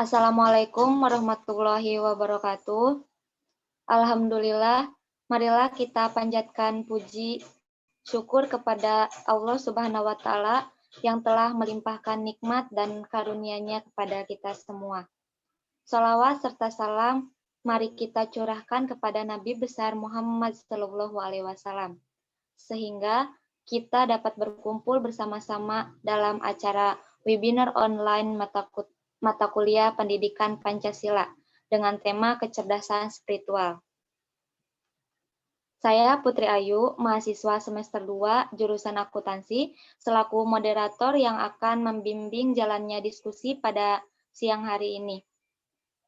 Assalamualaikum warahmatullahi wabarakatuh. Alhamdulillah, marilah kita panjatkan puji syukur kepada Allah Subhanahu wa Ta'ala yang telah melimpahkan nikmat dan karunia-Nya kepada kita semua. Salawat serta salam mari kita curahkan kepada Nabi besar Muhammad SAW, sehingga kita dapat berkumpul bersama-sama dalam acara webinar online mata kuliah pendidikan Pancasila dengan tema kecerdasan spiritual. Saya Putri Ayu, mahasiswa semester 2 jurusan akuntansi, selaku moderator yang akan membimbing jalannya diskusi pada siang hari ini.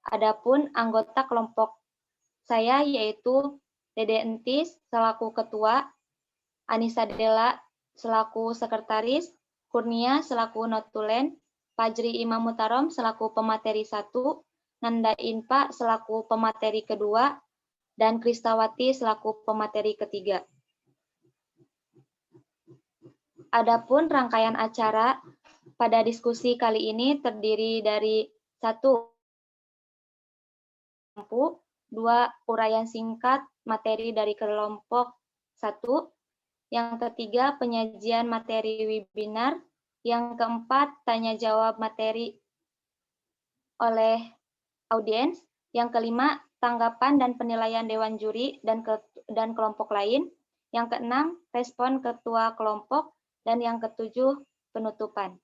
Adapun anggota kelompok saya yaitu Dede Entis selaku ketua, Anissa Della selaku sekretaris, Kurnia selaku notulen, Fajri Imam Mutarom selaku pemateri 1, Nanda Inpa selaku pemateri kedua, dan Kristawati selaku pemateri ketiga. Adapun rangkaian acara pada diskusi kali ini terdiri dari 1. Lampu, 2. Uraian singkat materi dari kelompok 1, yang ketiga penyajian materi webinar, yang keempat tanya jawab materi oleh audiens, yang kelima tanggapan dan penilaian dewan juri dan kelompok lain, yang keenam respon ketua kelompok, dan yang ketujuh penutupan.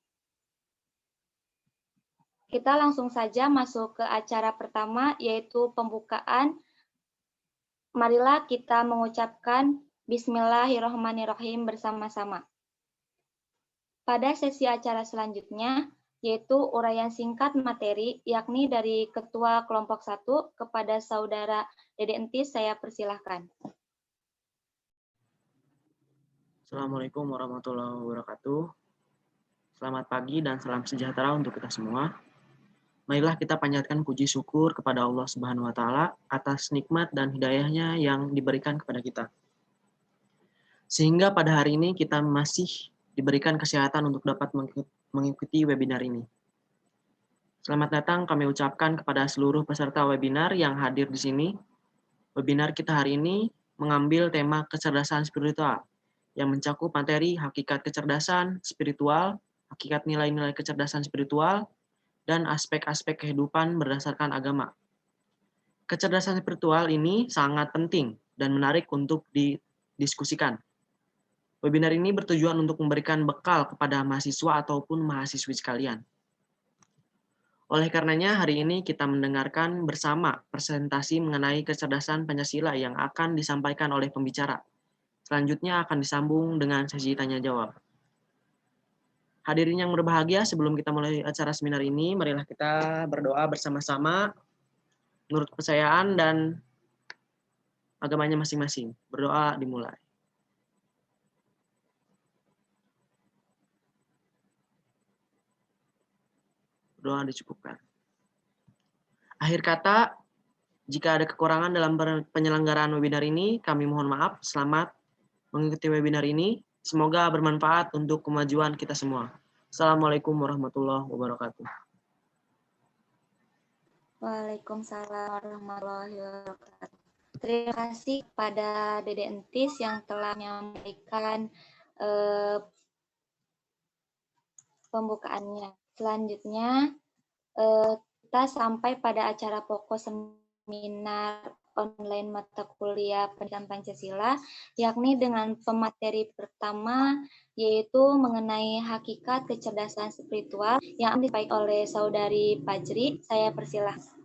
Kita langsung saja masuk ke acara pertama, yaitu pembukaan. Marilah kita mengucapkan Bismillahirrahmanirrahim bersama-sama. Pada sesi acara selanjutnya, yaitu uraian singkat materi, yakni dari Ketua Kelompok 1 kepada Saudara Dede Entis, saya persilahkan. Assalamualaikum warahmatullahi wabarakatuh. Selamat pagi dan salam sejahtera untuk kita semua. Marilah kita panjatkan puji syukur kepada Allah Subhanahu wa Ta'ala atas nikmat dan hidayahnya yang diberikan kepada kita. Sehingga pada hari ini kita masih diberikan kesehatan untuk dapat mengikuti webinar ini. Selamat datang kami ucapkan kepada seluruh peserta webinar yang hadir di sini. Webinar kita hari ini mengambil tema kecerdasan spiritual yang mencakup materi hakikat kecerdasan spiritual, hakikat nilai-nilai kecerdasan spiritual, dan aspek-aspek kehidupan berdasarkan agama. Kecerdasan spiritual ini sangat penting dan menarik untuk didiskusikan. Webinar ini bertujuan untuk memberikan bekal kepada mahasiswa ataupun mahasiswi sekalian. Oleh karenanya, hari ini kita mendengarkan bersama presentasi mengenai kecerdasan Pancasila yang akan disampaikan oleh pembicara. Selanjutnya akan disambung dengan sesi tanya-jawab. Hadirin yang berbahagia, sebelum kita mulai acara seminar ini, marilah kita berdoa bersama-sama menurut kepercayaan dan agamanya masing-masing. Berdoa dimulai. Doa dicukupkan. Akhir kata, jika ada kekurangan dalam penyelenggaraan webinar ini, kami mohon maaf. Selamat mengikuti webinar ini. Semoga bermanfaat untuk kemajuan kita semua. Assalamualaikum warahmatullahi wabarakatuh. Waalaikumsalam warahmatullahi wabarakatuh. Terima kasih kepada Dede Entis yang telah menyampaikan pembukaannya. Selanjutnya, kita sampai pada acara pokok seminar online mata kuliah pendidikan Pancasila, yakni dengan pemateri pertama, yaitu mengenai hakikat kecerdasan spiritual yang disampaikan oleh Saudari Fajri. Saya persilahkan.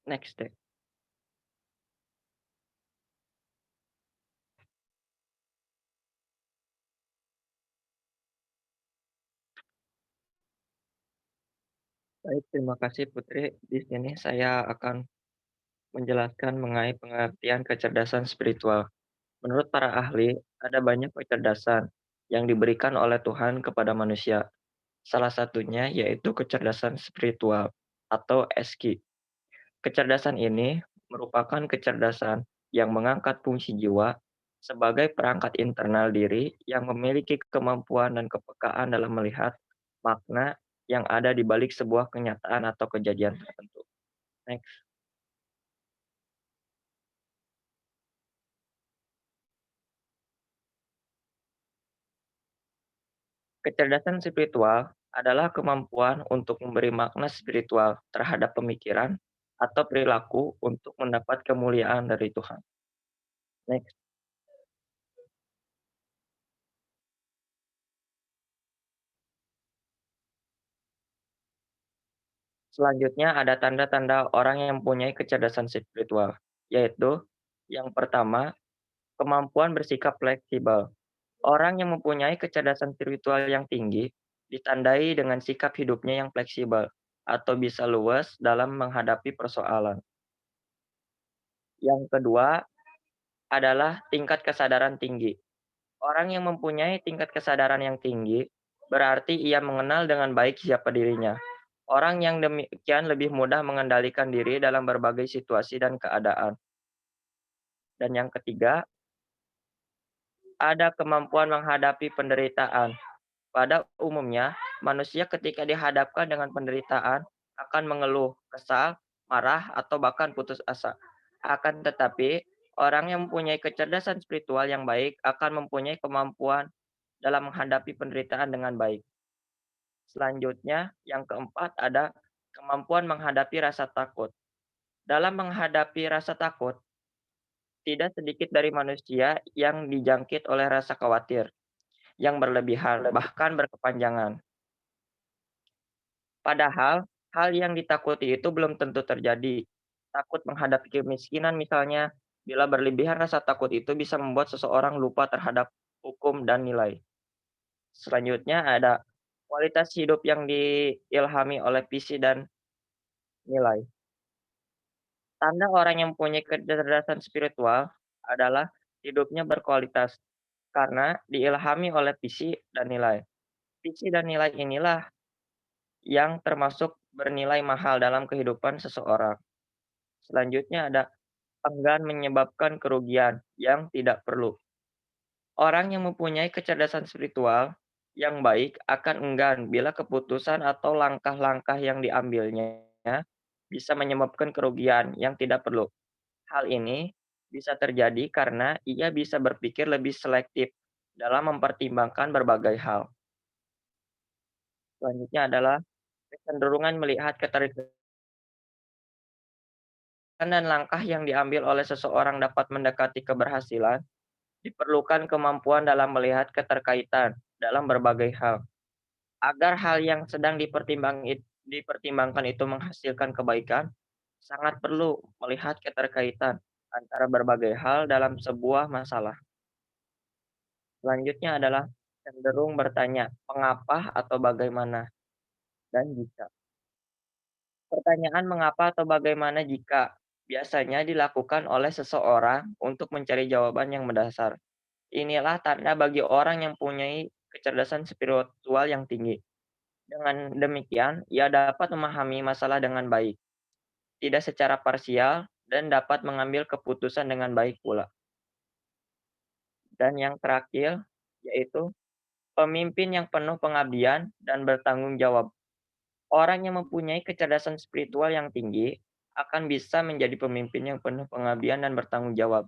Next day. Baik, terima kasih Putri. Di sini saya akan menjelaskan mengenai pengertian kecerdasan spiritual. Menurut para ahli, ada banyak kecerdasan yang diberikan oleh Tuhan kepada manusia. Salah satunya yaitu kecerdasan spiritual atau SQ. Kecerdasan ini merupakan kecerdasan yang mengangkat fungsi jiwa sebagai perangkat internal diri yang memiliki kemampuan dan kepekaan dalam melihat makna yang ada di balik sebuah kenyataan atau kejadian tertentu. Next. Kecerdasan spiritual adalah kemampuan untuk memberi makna spiritual terhadap pemikiran atau perilaku untuk mendapat kemuliaan dari Tuhan. Next. Selanjutnya ada tanda-tanda orang yang mempunyai kecerdasan spiritual, yaitu yang pertama, kemampuan bersikap fleksibel. Orang yang mempunyai kecerdasan spiritual yang tinggi ditandai dengan sikap hidupnya yang fleksibel atau bisa luas dalam menghadapi persoalan. Yang kedua adalah tingkat kesadaran tinggi. Orang yang mempunyai tingkat kesadaran yang tinggi berarti ia mengenal dengan baik siapa dirinya. Orang yang demikian lebih mudah mengendalikan diri dalam berbagai situasi dan keadaan. Dan yang ketiga, ada kemampuan menghadapi penderitaan. Pada umumnya, manusia ketika dihadapkan dengan penderitaan akan mengeluh, kesal, marah, atau bahkan putus asa. Akan tetapi, orang yang mempunyai kecerdasan spiritual yang baik akan mempunyai kemampuan dalam menghadapi penderitaan dengan baik. Selanjutnya, yang keempat ada kemampuan menghadapi rasa takut. Dalam menghadapi rasa takut, tidak sedikit dari manusia yang dijangkit oleh rasa khawatir yang berlebihan, bahkan berkepanjangan. Padahal, hal yang ditakuti itu belum tentu terjadi. Takut menghadapi kemiskinan misalnya, bila berlebihan rasa takut itu bisa membuat seseorang lupa terhadap hukum dan nilai. Selanjutnya ada kualitas hidup yang diilhami oleh visi dan nilai. Tanda orang yang mempunyai kecerdasan spiritual adalah hidupnya berkualitas karena diilhami oleh visi dan nilai. Visi dan nilai inilah yang termasuk bernilai mahal dalam kehidupan seseorang. Selanjutnya ada enggan menyebabkan kerugian yang tidak perlu. Orang yang mempunyai kecerdasan spiritual yang baik akan enggan bila keputusan atau langkah-langkah yang diambilnya bisa menyebabkan kerugian yang tidak perlu. Hal ini bisa terjadi karena ia bisa berpikir lebih selektif dalam mempertimbangkan berbagai hal. Selanjutnya adalah kecenderungan melihat keterikatan dan langkah yang diambil oleh seseorang dapat mendekati keberhasilan. Diperlukan kemampuan dalam melihat keterkaitan dalam berbagai hal. Agar hal yang sedang dipertimbangkan itu menghasilkan kebaikan, sangat perlu melihat keterkaitan antara berbagai hal dalam sebuah masalah. Selanjutnya adalah cenderung bertanya, "Mengapa?" atau "Bagaimana?" dan "Jika." Pertanyaan "mengapa" atau "bagaimana jika" biasanya dilakukan oleh seseorang untuk mencari jawaban yang mendasar. Inilah tanda bagi orang yang mempunyai kecerdasan spiritual yang tinggi. Dengan demikian, ia dapat memahami masalah dengan baik, tidak secara parsial, dan dapat mengambil keputusan dengan baik pula. Dan yang terakhir, yaitu pemimpin yang penuh pengabdian dan bertanggung jawab. Orang yang mempunyai kecerdasan spiritual yang tinggi akan bisa menjadi pemimpin yang penuh pengabdian dan bertanggung jawab.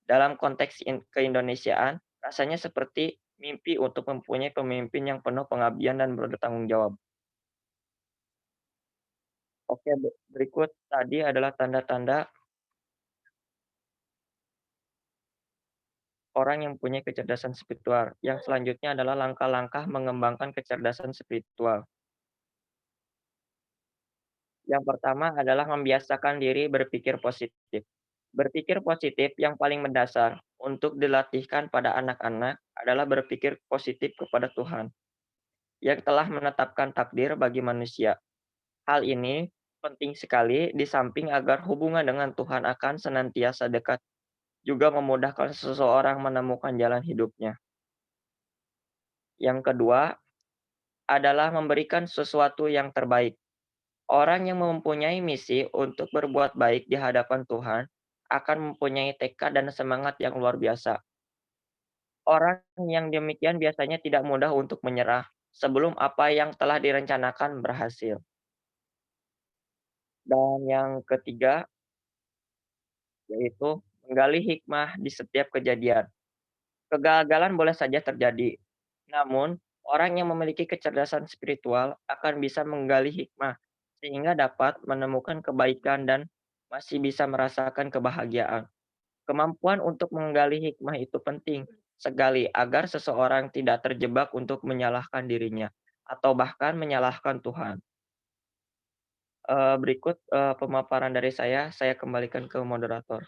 Dalam konteks keindonesiaan, rasanya seperti mimpi untuk mempunyai pemimpin yang penuh pengabdian dan bertanggung jawab. Oke, berikut tadi adalah tanda-tanda orang yang mempunyai kecerdasan spiritual. Yang selanjutnya adalah langkah-langkah mengembangkan kecerdasan spiritual. Yang pertama adalah membiasakan diri berpikir positif. Berpikir positif yang paling mendasar untuk dilatihkan pada anak-anak adalah berpikir positif kepada Tuhan yang telah menetapkan takdir bagi manusia. Hal ini penting sekali di samping agar hubungan dengan Tuhan akan senantiasa dekat, juga memudahkan seseorang menemukan jalan hidupnya. Yang kedua adalah memberikan sesuatu yang terbaik. Orang yang mempunyai misi untuk berbuat baik di hadapan Tuhan akan mempunyai tekad dan semangat yang luar biasa. Orang yang demikian biasanya tidak mudah untuk menyerah sebelum apa yang telah direncanakan berhasil. Dan yang ketiga yaitu menggali hikmah di setiap kejadian. Kegagalan boleh saja terjadi, namun orang yang memiliki kecerdasan spiritual akan bisa menggali hikmah sehingga dapat menemukan kebaikan dan masih bisa merasakan kebahagiaan. Kemampuan untuk menggali hikmah itu penting sekali agar seseorang tidak terjebak untuk menyalahkan dirinya atau bahkan menyalahkan Tuhan. Berikut pemaparan dari saya kembalikan ke moderator.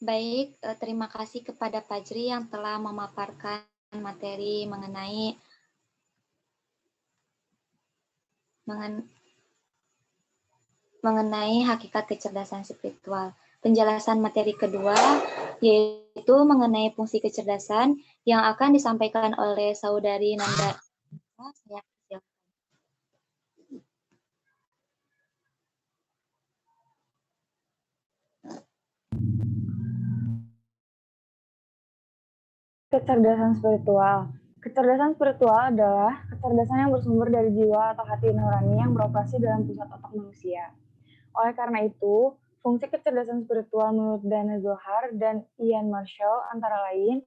Baik, terima kasih kepada Fajri yang telah memaparkan materi mengenai hakikat kecerdasan spiritual. Penjelasan materi kedua yaitu mengenai fungsi kecerdasan yang akan disampaikan oleh Saudari Nanda. Saya persilakan. Kecerdasan spiritual. Kecerdasan spiritual adalah kecerdasan yang bersumber dari jiwa atau hati nurani yang beroperasi dalam pusat otak manusia. Oleh karena itu, fungsi kecerdasan spiritual menurut Dana Zohar dan Ian Marshall antara lain: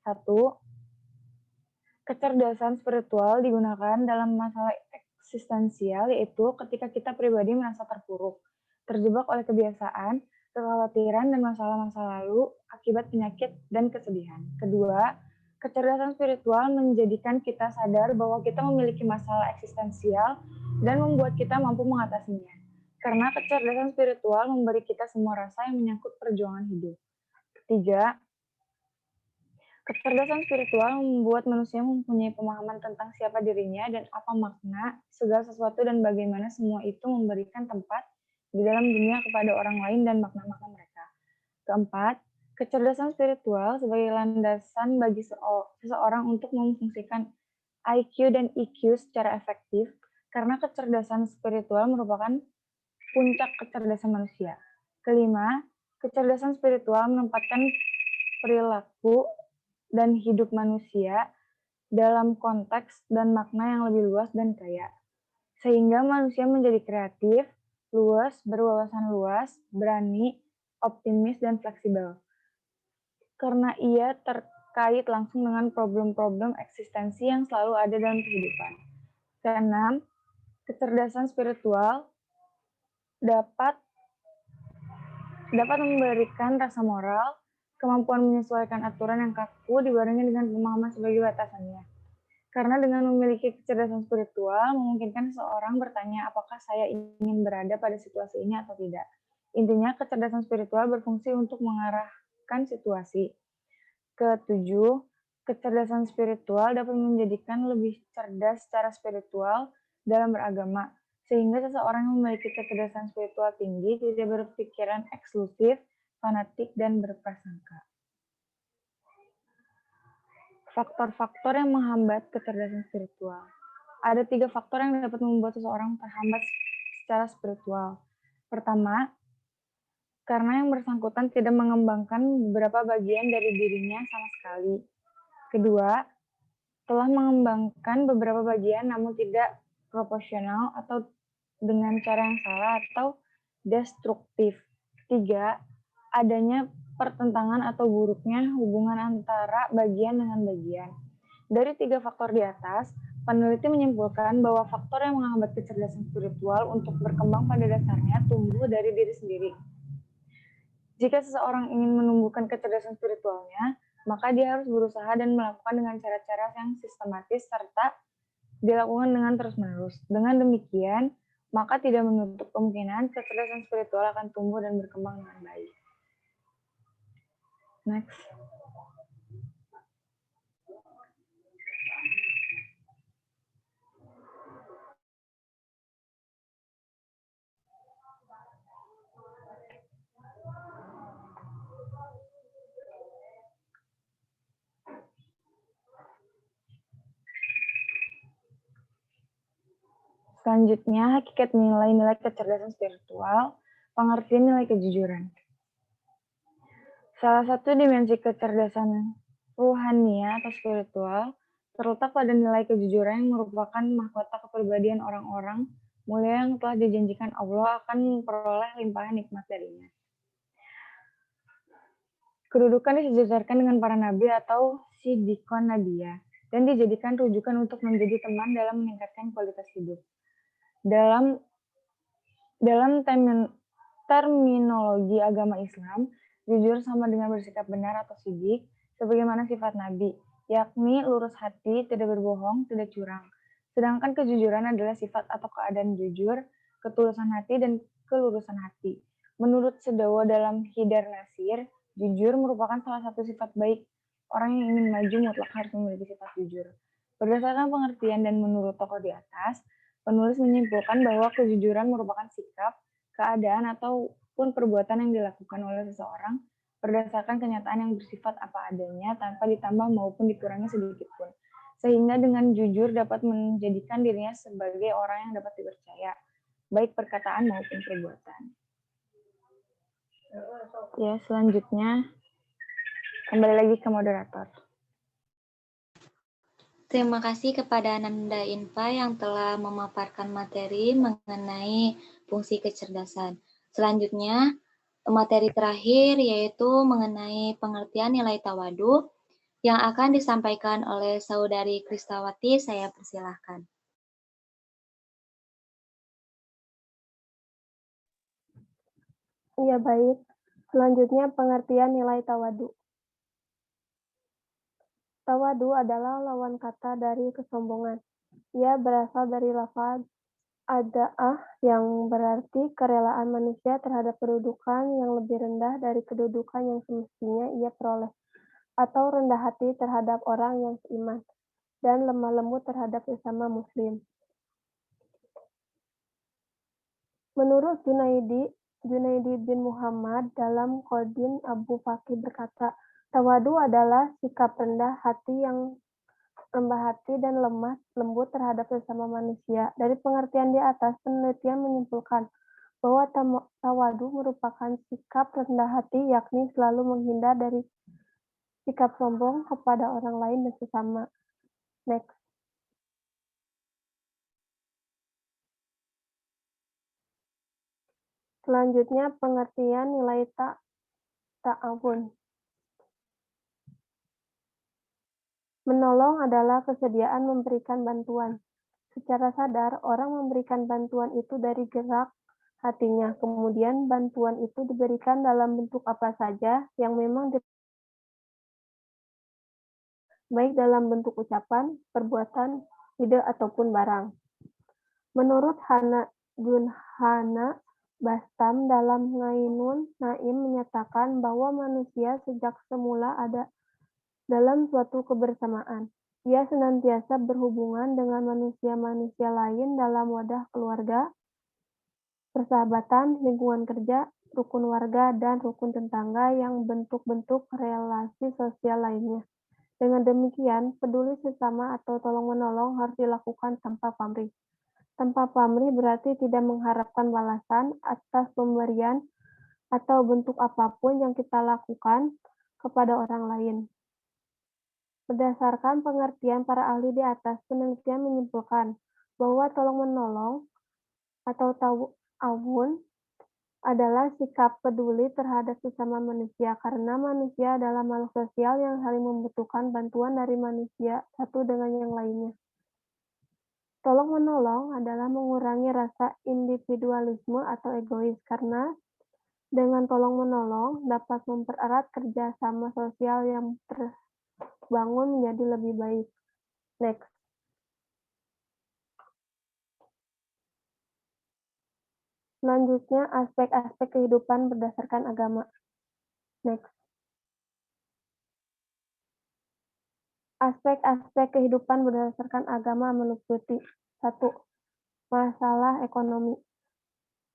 1. Kecerdasan spiritual digunakan dalam masalah eksistensial, yaitu ketika kita pribadi merasa terpuruk, terjebak oleh kebiasaan, kekhawatiran, dan masalah-masa lalu akibat penyakit dan kesedihan. Kedua, kecerdasan spiritual menjadikan kita sadar bahwa kita memiliki masalah eksistensial dan membuat kita mampu mengatasinya. Karena kecerdasan spiritual memberi kita semua rasa yang menyangkut perjuangan hidup. Ketiga, kecerdasan spiritual membuat manusia mempunyai pemahaman tentang siapa dirinya dan apa makna segala sesuatu dan bagaimana semua itu memberikan tempat di dalam dunia kepada orang lain dan makna-makna mereka. Keempat, kecerdasan spiritual sebagai landasan bagi seseorang untuk memfungsikan IQ dan EQ secara efektif, karena kecerdasan spiritual merupakan puncak kecerdasan manusia. Kelima, kecerdasan spiritual menempatkan perilaku dan hidup manusia dalam konteks dan makna yang lebih luas dan kaya, sehingga manusia menjadi kreatif, luas, berwawasan luas, berani, optimis, dan fleksibel. Karena ia terkait langsung dengan problem-problem eksistensi yang selalu ada dalam kehidupan. Keenam, kecerdasan spiritual dapat memberikan rasa moral, kemampuan menyesuaikan aturan yang kaku dibarengi dengan pemahaman sebagai batasannya. Karena dengan memiliki kecerdasan spiritual, memungkinkan seseorang bertanya apakah saya ingin berada pada situasi ini atau tidak. Intinya, kecerdasan spiritual berfungsi untuk mengarahkan situasi. Ketujuh, kecerdasan spiritual dapat menjadikan lebih cerdas secara spiritual dalam beragama, sehingga seseorang yang memiliki kecerdasan spiritual tinggi tidak berpikiran eksklusif, fanatik, dan berprasangka. Faktor-faktor yang menghambat kecerdasan spiritual. Ada 3 faktor yang dapat membuat seseorang terhambat secara spiritual. Pertama, karena yang bersangkutan tidak mengembangkan beberapa bagian dari dirinya sama sekali. Kedua, telah mengembangkan beberapa bagian namun tidak proporsional atau dengan cara yang salah atau destruktif. Ketiga, adanya pertentangan atau buruknya hubungan antara bagian dengan bagian. Dari 3 faktor di atas, peneliti menyimpulkan bahwa faktor yang menghambat kecerdasan spiritual untuk berkembang pada dasarnya tumbuh dari diri sendiri. Jika seseorang ingin menumbuhkan kecerdasan spiritualnya, maka dia harus berusaha dan melakukan dengan cara-cara yang sistematis serta dilakukan dengan terus-menerus. Dengan demikian, maka tidak menutup kemungkinan kecerdasan spiritual akan tumbuh dan berkembang dengan baik. Next. Selanjutnya, hakikat nilai-nilai kecerdasan spiritual, pengertian nilai kejujuran. Salah satu dimensi kecerdasan ruhania atau spiritual terletak pada nilai kejujuran yang merupakan mahkota kepribadian orang-orang mulia yang telah dijanjikan Allah akan memperoleh limpahan nikmat darinya. Kedudukan disejajarkan dengan para nabi atau siddiqon nabiyya dan dijadikan rujukan untuk menjadi teman dalam meningkatkan kualitas hidup. Dalam terminologi agama Islam, jujur sama dengan bersikap benar atau siddiq, sebagaimana sifat Nabi, yakni lurus hati, tidak berbohong, tidak curang. Sedangkan kejujuran adalah sifat atau keadaan jujur, ketulusan hati, dan kelurusan hati. Menurut Sedawa dalam Hidar Nasir, jujur merupakan salah satu sifat baik. Orang yang ingin maju mutlak harus memiliki sifat jujur. Berdasarkan pengertian dan menurut tokoh di atas, penulis menyimpulkan bahwa kejujuran merupakan sikap, keadaan, ataupun perbuatan yang dilakukan oleh seseorang berdasarkan kenyataan yang bersifat apa adanya tanpa ditambah maupun dikurangi sedikit pun. Sehingga dengan jujur dapat menjadikan dirinya sebagai orang yang dapat dipercaya, baik perkataan maupun perbuatan. Ya, selanjutnya kembali lagi ke moderator. Terima kasih kepada Nanda Infa yang telah memaparkan materi mengenai fungsi kecerdasan. Selanjutnya, materi terakhir yaitu mengenai pengertian nilai tawadu yang akan disampaikan oleh Saudari Kristawati. Saya persilahkan. Iya, baik. Selanjutnya pengertian nilai tawadu. Tawadu adalah lawan kata dari kesombongan. Ia berasal dari lafaz ada'ah yang berarti kerelaan manusia terhadap kedudukan yang lebih rendah dari kedudukan yang semestinya ia peroleh, atau rendah hati terhadap orang yang seiman, dan lemah lembut terhadap sesama muslim. Menurut Junaidi bin Muhammad dalam Qodin Abu Fakih berkata, tawadu adalah sikap rendah hati dan lemah lembut terhadap sesama manusia. Dari pengertian di atas, penelitian menyimpulkan bahwa tawadu merupakan sikap rendah hati, yakni selalu menghindar dari sikap sombong kepada orang lain dan sesama. Next. Selanjutnya pengertian nilai ta'awun. Menolong adalah kesediaan memberikan bantuan. Secara sadar, orang memberikan bantuan itu dari gerak hatinya. Kemudian bantuan itu diberikan dalam bentuk apa saja yang memang baik dalam bentuk ucapan, perbuatan, ide, ataupun barang. Menurut Junhana Bastam dalam Ngainun Naim menyatakan bahwa manusia sejak semula ada dalam suatu kebersamaan. Ia senantiasa berhubungan dengan manusia-manusia lain dalam wadah keluarga, persahabatan, lingkungan kerja, rukun warga, dan rukun tetangga yang bentuk-bentuk relasi sosial lainnya. Dengan demikian, peduli sesama atau tolong-menolong harus dilakukan tanpa pamrih. Tanpa pamrih berarti tidak mengharapkan balasan atas pemberian atau bentuk apapun yang kita lakukan kepada orang lain. Berdasarkan pengertian para ahli di atas, penelitian menyimpulkan bahwa tolong-menolong atau ta'awun adalah sikap peduli terhadap sesama manusia karena manusia adalah makhluk sosial yang saling membutuhkan bantuan dari manusia satu dengan yang lainnya. Tolong-menolong adalah mengurangi rasa individualisme atau egois karena dengan tolong-menolong dapat mempererat kerjasama sosial yang terbangun menjadi lebih baik. Next. Selanjutnya, aspek-aspek kehidupan berdasarkan agama. Next. Aspek-aspek kehidupan berdasarkan agama meliputi 1. Masalah ekonomi.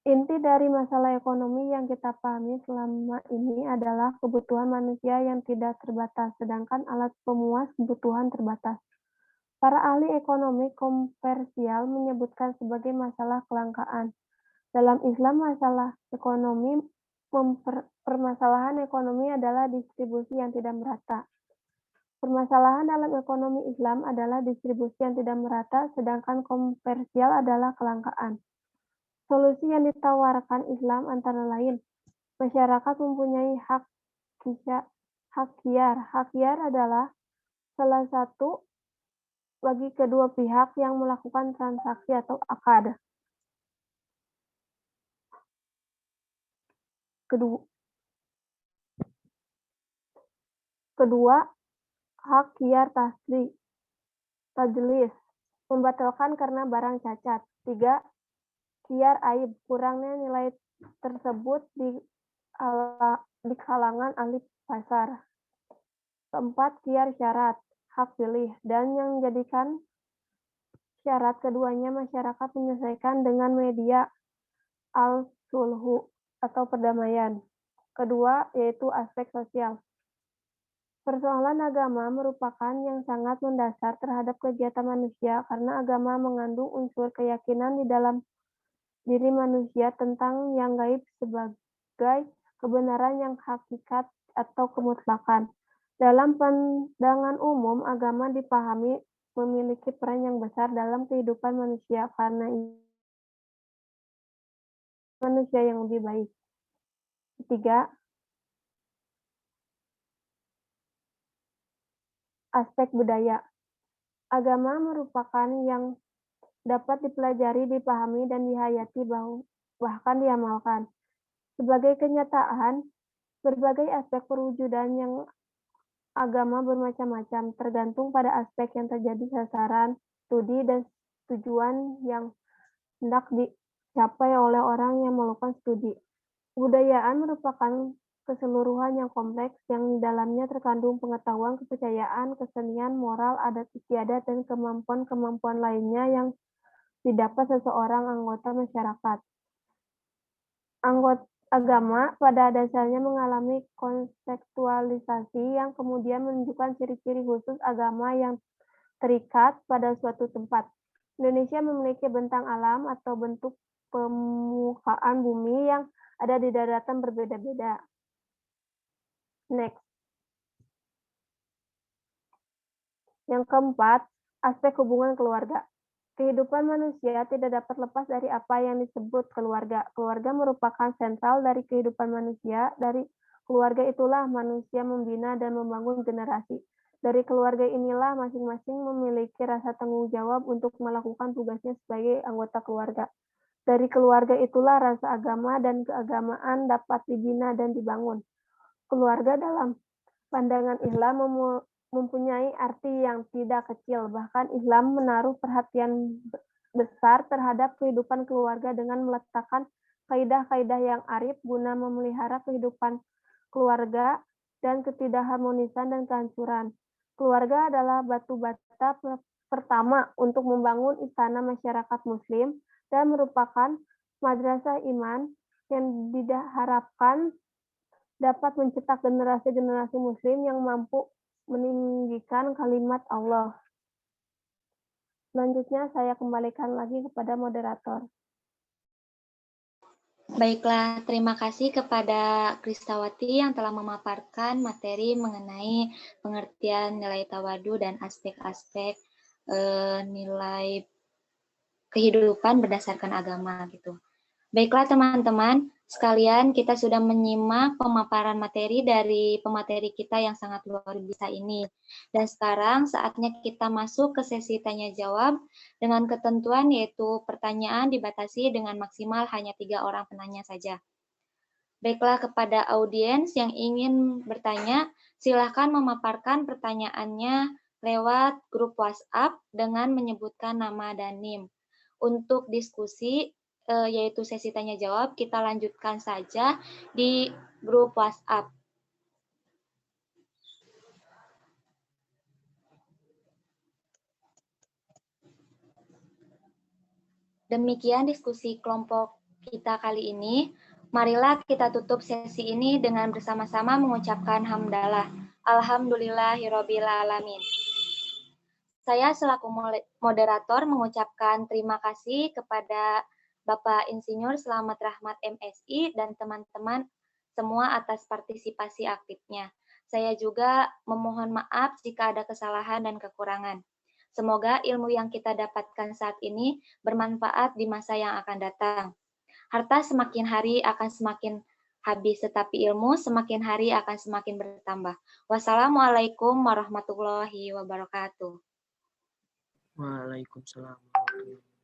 Inti dari masalah ekonomi yang kita pahami selama ini adalah kebutuhan manusia yang tidak terbatas, sedangkan alat pemuas kebutuhan terbatas. Para ahli ekonomi komersial menyebutkan sebagai masalah kelangkaan. Dalam Islam, permasalahan ekonomi adalah distribusi yang tidak merata. Permasalahan dalam ekonomi Islam adalah distribusi yang tidak merata, sedangkan komersial adalah kelangkaan. Solusi yang ditawarkan Islam antara lain, masyarakat mempunyai hak khiyar. Hak khiyar adalah salah satu bagi kedua pihak yang melakukan transaksi atau akad. Kedua, hak khiyar tajlis, membatalkan karena barang cacat. 3. Khiyar aib, kurangnya nilai tersebut di kalangan ahli pasar. 4. Khiyar syarat, hak pilih, dan yang menjadikan syarat keduanya masyarakat menyelesaikan dengan media al-sulhu atau perdamaian. Kedua, yaitu aspek sosial. Persoalan agama merupakan yang sangat mendasar terhadap kegiatan manusia karena agama mengandung unsur keyakinan di dalam diri manusia tentang yang gaib sebagai kebenaran yang hakikat atau kemutlakan. Dalam pandangan umum, agama dipahami memiliki peran yang besar dalam kehidupan manusia karena manusia yang lebih baik. 3. Aspek budaya. Agama merupakan yang dapat dipelajari, dipahami, dan dihayati, bahkan diamalkan. Sebagai kenyataan, berbagai aspek perwujudan yang agama bermacam-macam, tergantung pada aspek yang terjadi, sasaran, studi, dan tujuan yang hendak dicapai oleh orang yang melakukan studi. Kebudayaan merupakan keseluruhan yang kompleks yang di dalamnya terkandung pengetahuan, kepercayaan, kesenian, moral, adat istiadat, dan kemampuan-kemampuan lainnya yang didapat seseorang anggota masyarakat. Agama pada dasarnya mengalami konseptualisasi yang kemudian menunjukkan ciri-ciri khusus agama yang terikat pada suatu tempat. Indonesia memiliki bentang alam atau bentuk permukaan bumi yang ada di daratan berbeda-beda. Next. Yang keempat, aspek hubungan keluarga. Kehidupan manusia tidak dapat lepas dari apa yang disebut keluarga. Keluarga merupakan sentral dari kehidupan manusia. Dari keluarga itulah manusia membina dan membangun generasi. Dari keluarga inilah masing-masing memiliki rasa tanggung jawab untuk melakukan tugasnya sebagai anggota keluarga. Dari keluarga itulah rasa agama dan keagamaan dapat dibina dan dibangun. Keluarga dalam pandangan Islam mempunyai arti yang tidak kecil. Bahkan Islam menaruh perhatian besar terhadap kehidupan keluarga dengan meletakkan kaidah-kaidah yang arif guna memelihara kehidupan keluarga dan ketidakharmonisan dan kehancuran. Keluarga adalah batu bata pertama untuk membangun istana masyarakat muslim dan merupakan madrasah iman yang diharapkan dapat mencetak generasi-generasi muslim yang mampu meninggikan kalimat Allah. Selanjutnya saya kembalikan lagi kepada moderator. Baiklah, terima kasih kepada Kristawati yang telah memaparkan materi mengenai pengertian nilai tawadu dan aspek-aspek nilai kehidupan berdasarkan agama gitu. Baiklah teman-teman, sekalian kita sudah menyimak pemaparan materi dari pemateri kita yang sangat luar biasa ini. Dan sekarang saatnya kita masuk ke sesi tanya-jawab dengan ketentuan yaitu pertanyaan dibatasi dengan maksimal hanya 3 orang penanya saja. Baiklah kepada audiens yang ingin bertanya, silakan memaparkan pertanyaannya lewat grup WhatsApp dengan menyebutkan nama dan NIM. Untuk diskusi yaitu sesi tanya jawab, kita lanjutkan saja di grup WhatsApp. Demikian diskusi kelompok kita kali ini. Marilah kita tutup sesi ini dengan bersama-sama mengucapkan hamdalah. Alhamdulillahirabbil alamin. Saya selaku moderator mengucapkan terima kasih kepada Bapak Insinyur Slamet Rahmat MSI dan teman-teman semua atas partisipasi aktifnya. Saya juga memohon maaf jika ada kesalahan dan kekurangan. Semoga ilmu yang kita dapatkan saat ini bermanfaat di masa yang akan datang. Harta semakin hari akan semakin habis, tetapi ilmu semakin hari akan semakin bertambah. Wassalamualaikum warahmatullahi wabarakatuh. Waalaikumsalam warahmatullahi wabarakatuh.